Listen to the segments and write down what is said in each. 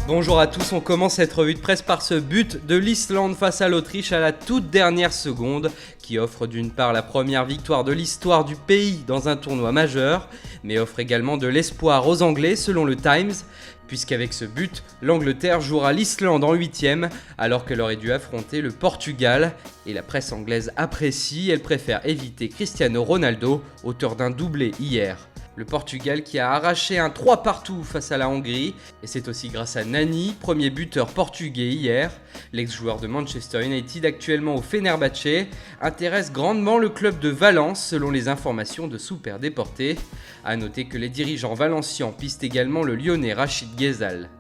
Bonjour à tous, on commence cette revue de presse par ce but de l'Islande face à l'Autriche à la toute dernière seconde, qui offre d'une part la première victoire de l'histoire du pays dans un tournoi majeur, mais offre également de l'espoir aux Anglais selon le Times, puisqu'avec ce but, l'Angleterre jouera l'Islande en 8ème, alors qu'elle aurait dû affronter le Portugal, et la presse anglaise apprécie, elle préfère éviter Cristiano Ronaldo, auteur d'un doublé hier. Le Portugal qui a arraché un 3-partout face à la Hongrie, et c'est aussi grâce à Nani, premier buteur portugais hier. L'ex-joueur de Manchester United actuellement au Fenerbahçe intéresse grandement le club de Valence selon les informations de Super Deporte. A noter que les dirigeants valencians pistent également le Lyonnais Rachid Ghezzal.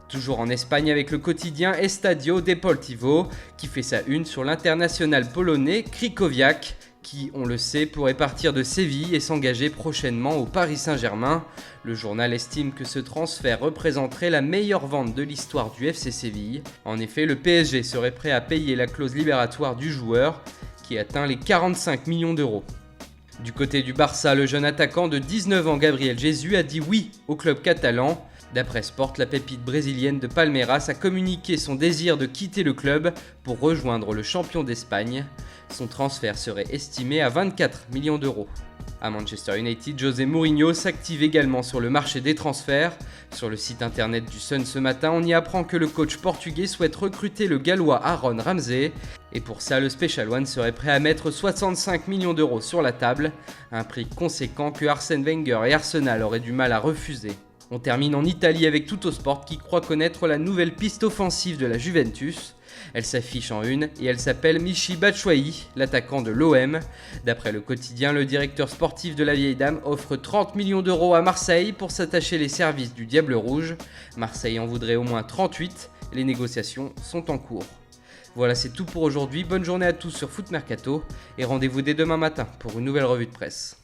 Toujours en Espagne avec le quotidien Estadio Deportivo qui fait sa une sur l'international polonais Krychowiak, qui, on le sait, pourrait partir de Séville et s'engager prochainement au Paris Saint-Germain. Le journal estime que ce transfert représenterait la meilleure vente de l'histoire du FC Séville. En effet, le PSG serait prêt à payer la clause libératoire du joueur, qui atteint les 45 millions d'euros. Du côté du Barça, le jeune attaquant de 19 ans Gabriel Jesus a dit oui au club catalan. D'après Sport, la pépite brésilienne de Palmeiras a communiqué son désir de quitter le club pour rejoindre le champion d'Espagne. Son transfert serait estimé à 24 millions d'euros. À Manchester United, José Mourinho s'active également sur le marché des transferts. Sur le site internet du Sun ce matin, on y apprend que le coach portugais souhaite recruter le gallois Aaron Ramsey. Et pour ça, le Special One serait prêt à mettre 65 millions d'euros sur la table, un prix conséquent que Arsène Wenger et Arsenal auraient du mal à refuser. On termine en Italie avec Tuttosport qui croit connaître la nouvelle piste offensive de la Juventus. Elle s'affiche en une et elle s'appelle Michy Batshuayi, l'attaquant de l'OM. D'après le quotidien, le directeur sportif de la vieille dame offre 30 millions d'euros à Marseille pour s'attacher les services du Diable Rouge. Marseille en voudrait au moins 38, les négociations sont en cours. Voilà, c'est tout pour aujourd'hui, bonne journée à tous sur Foot Mercato et rendez-vous dès demain matin pour une nouvelle revue de presse.